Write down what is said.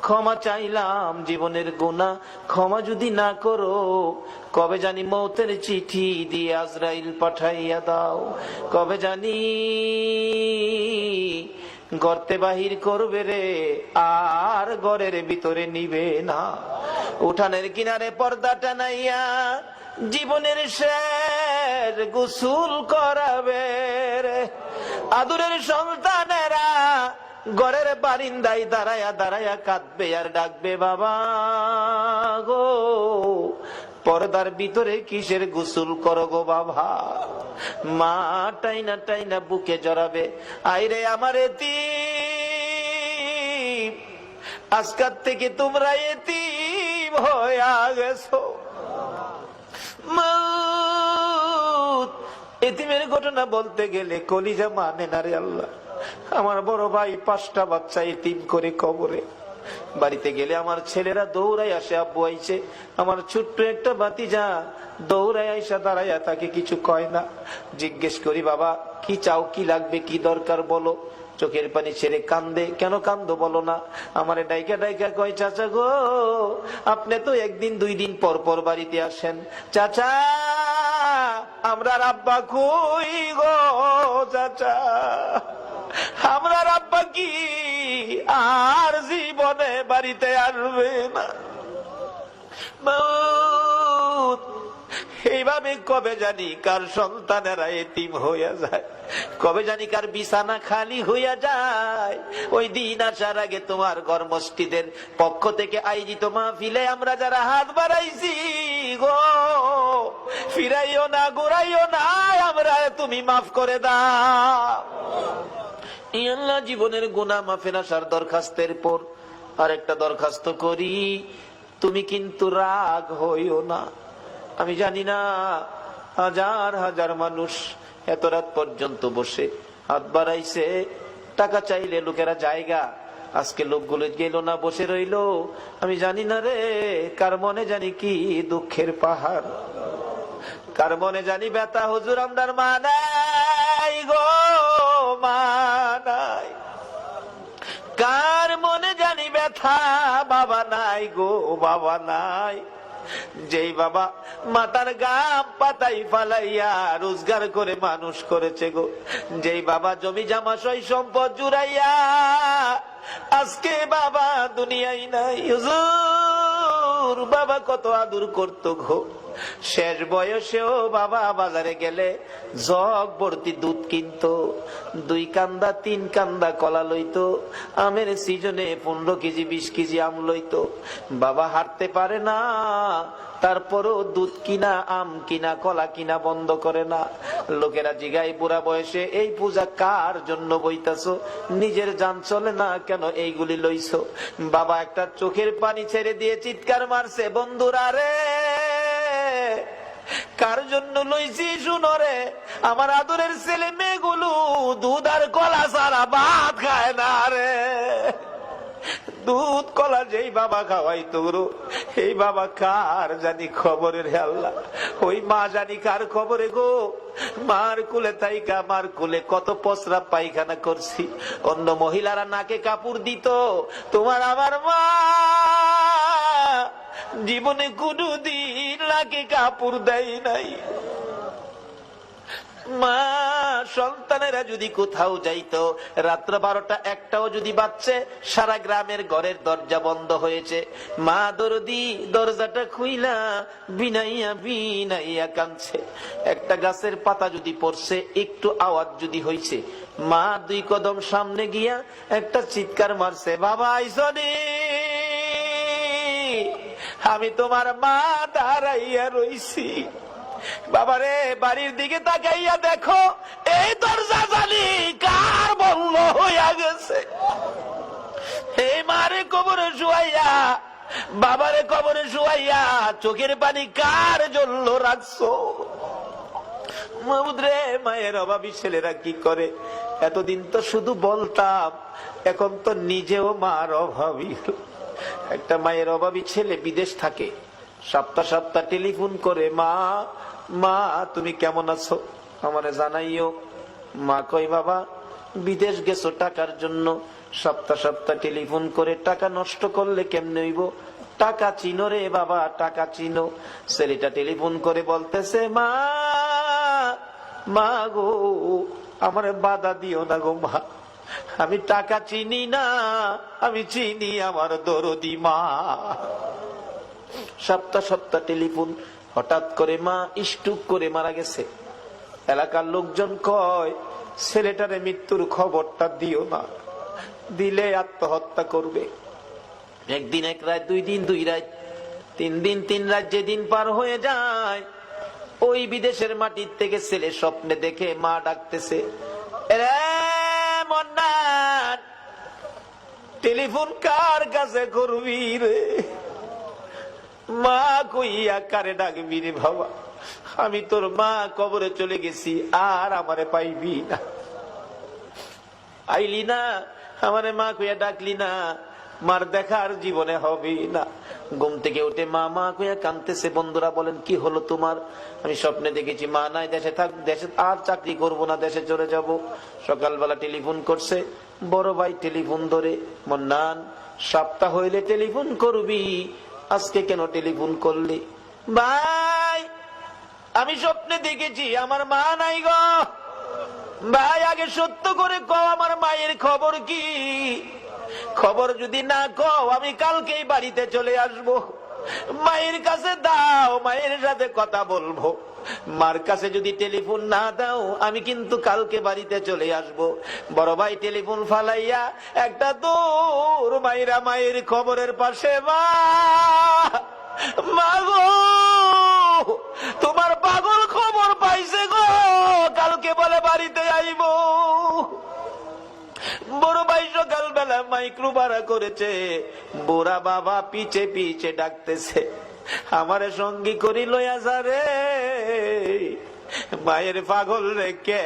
ক্ষমা চাইলাম জীবনের গুনাহ ক্ষমা যদি না করো, কবে জানি মৌতের চিঠি দিয়ে আজরাইল পাঠাইয়া দাও, কবে জানি গর্তে বাহির করবে রে, আর ঘরের ভিতরে নিবে না। উঠানের কিনারে পর্দা টানাইয়া জীবনের শেষ গোসল করাবে রে। আদুরের সন্তানেরা ঘরের বারিন্দায় দাঁড়ায়া দাঁড়ায়া কাঁদবে আর ডাকবে, বাবা গো পর্দার ভিতরে কিসের গোসল করো গো বাবা। মা টাইনা টাইনা বুকে জড়াবে, আইরে আমার এতিম, আজকাল থেকে তোমরা এতিম হয়ে গেছো। এতিমের ঘটনা বলতে গেলে কলিজা মানে না রে আল্লাহ। আমার বড় ভাই 5টা বাচ্চা এতিম করে কবরে। বাড়িতে গেলে আমার ছেলেরা দৌড়াই আসে, আব্বু আইছে। আমার ছোট্ট একটা ভাতিজা দৌড়াই আইসা দাঁড়াইয়া তাকে কিছু কয় না। জিজ্ঞেস করি, বাবা কি চাও, কি লাগবে, কি দরকার বলো। চোখের পানি ছেড়ে কান্দে, কেন কান্দো বলো না। আমারে ডাইকা ডাইকা কয়, চাচা গো আপনি তো 1 দিন 2 দিন পর পর বাড়িতে আসেন, চাচা আমরা আব্বা কই গো, চাচা আমরা আব্বা কি আর জীবনে বাড়িতে আসবে না। এইভাবে কবে জানি কার সন্তানেরা এতিম হইয়া যায়, কবে জানি কার বিছানা খালি হইয়া যায়। ওই দিন আসার আগে তোমার ঘর মসজিদের পক্ষ থেকে আয়োজিত মাহফিলে আমরা যারা হাত বাড়াইছি গো, ফিরাইও না ঘুরাইও না, আমরা তুমি মাফ করে দাও। আল্লাহ জীবনের গুনাহ মাফের আসার দরখাস্তের পর আরেকটা দরখাস্ত করি, তুমি কিন্তু রাগ হইও না। আমি জানি না হাজার হাজার মানুষ এত রাত পর্যন্ত বসে হাত বাড়াইছে, টাকা চাইলে লোকেরা জায়গা, আজকে লোকগুলো গেল না, বসে রইল। আমি জানি না রে কার মনে জানি কি দুঃখের পাহাড়, কার মনে জানি ব্যথা। হুজুর আমরার মা নাই গো, মা নাই। কার মনে জানি ব্যথা, বাবা নাই গো, বাবা নাই। যেই বাবা মাথার গাম পাতাই ফালাইয়া রোজগার করে মানুষ করেছে গো, যেই বাবা জমি জামা সই সম্পদ জুড়াইয়া আজকে বাবা দুনিয়ায় নাই। হুজুর বাবা কত আদর করতো গো, শেষ বয়সেও বাবা বাজারে গেলে জগ ভর্তি দুধ কিনতো, 2 কান্দা 3 কান্দা কলা লইতো, আমের সিজনে 15 কেজি 20 কেজি আম লইতো। বাবা হাঁটতে পারে না, তারপরও দুধ কিনা আম কিনা কলা কিনা বন্ধ করে না। লোকেরা জিগাই, বুড়া বয়সে এই পূজা কার জন্য বইতাছো, নিজের জান চলে না কেন এইগুলি লইছো। বাবা একটা চোখের পানি ছেড়ে দিয়ে চিৎকার মারছে, বন্ধুরা রে কার জন্য লইছি শুনো রে, আমার আদরের ছেলে মেয়েগুলো দুধ আর কলা ছাড়া ভাত খায় না রে। দুধ কলা যেই বাবা খাওয়াইতো গো, এই বাবা কার জানি খবরের আল্লাহ। ওই মা জানি কার খবরে গো, মার কুলে তাইকা মার কুলে কত পসরা পায়খানা করছি, অন্য মহিলারা নাকে কাপড় দিত, তোমার আমার মা জীবনে কোনদিন নাকে কাপড় দেয় নাই। মা সন্তানেরা যদি কোথাও যাইতো, রাত্র 12টা 1টাও যদি বাজছে, সারা গ্রামের ঘরের দরজা বন্ধ হয়েছে, মা দরদি দরজাটা খুইলা বিনাইয়া বিনাইয়া কাঁদছে। একটা গাছের পাতা যদি পড়ছে, একটু আওয়াজ যদি হয়েছে, মা 2 কদম সামনে গিয়া একটা চিৎকার মারছে, বাবা আইসনি, আমি তোমার মা দাঁড়াইয়া রইছি। বাবারে বাড়ির দিকে তাকাইয়া দেখো, এই দরজা জানি কার বন্ধ হইয়া গেছে। এই মারে কবরে শুয়াইয়া, বাবারে কবরে শুয়াইয়া চোখের পানি কার জন্য রাখছো। মাহুদরে মায়ের অভাবী ছেলেরা কি করে, এতদিন তো শুধু বলতাম, এখন তো নিজেও মার অভাবী। একটা মায়ের অভাবী ছেলে বিদেশ থাকে, সপ্তাহ সপ্তাহ টেলিফোন করে, মা মা তুমি কেমন আছো আমারে জানাইও। মা কই, বাবা বিদেশ গেছো টাকার জন্য, সপ্তাহ সপ্তাহ টেলিফোন করে টাকা নষ্ট করলে কেমনে হইব? টাকা চিনো রে বাবা, টাকা চিনো। ছেলেটা টেলিফোন করে বলতেছে, মা মা গো, আমারে বাধা দিও না গো মা, আমি টাকা চিনি না, আমি চিনি আমার দরদি মা। সপ্তাহ সপ্তাহ টেলিফোন। হঠাৎ করে মা স্ট্রোক করে মারা গেছে। এলাকার লোকজন কয়, ছেলেটারে মৃত্যুর খবরটা দিও না, দিলে আত্মহত্যা করবে। একদিন এক রাত, 2 দিন 2 রাত, 3 দিন 3 রাত, যেদিন পার হয়ে যায়, ওই বিদেশের মাটির থেকে ছেলে স্বপ্নে দেখে মা ডাকতেছে, রে মন্নান, টেলিফোন কার কাছে করবি রে? মা কইয়া কারে ডাকবি রে বাবা, আমি তোর মা, কবরে চলে গেছি, আর আমারে পাইবি না। আইলি না, আমারে মা কইয়া ডাকলি না, মার দেখার জীবনে হবে না। ঘুম থেকে উঠে মা মা কইয়া কাঁদতেছে। বন্ধুরা বলেন, কি হলো তোমার? আমি স্বপ্নে দেখেছি মা নাই, দেশে থাক, দেশে আর চাকরি করব না, দেশে চলে যাব। সকালবেলা টেলিফোন করছে, বড় ভাই টেলিফোন ধরে, মন্নান, সপ্তাহ হইলে টেলিফোন করবি, আজকে কেন টেলিফোন করলি? ভাই, আমি স্বপ্নে দেখেছি আমার মা নাই গো। ভাই, আগে সত্য করে কও, আমার মায়ের খবর কি? খবর যদি না কও, আমি কালকেই বাড়িতে চলে আসব। মায়ের কাছে দাও, মায়ের সাথে কথা বলবো। মার কাছে যদি টেলিফোন না দাও, আমি কিন্তু কালকে বাড়িতে চলে আসব। বড় ভাই টেলিফোন ফালাইয়া একটা দৌড় মাইরা মায়ের খবরের পাশে, মা মা গো, তোমার পাগল খবর পাইছে গো, কালকে বলে বাড়িতে আইব। বড় ভাই সকালবেলা মাইক্রো ভাড়া করেছে, বুড়া বাবা পিছে পিছে ডাকতেছে, আমারে সঙ্গী করি লইয়া যা রে, মায়ের পাগল রেখে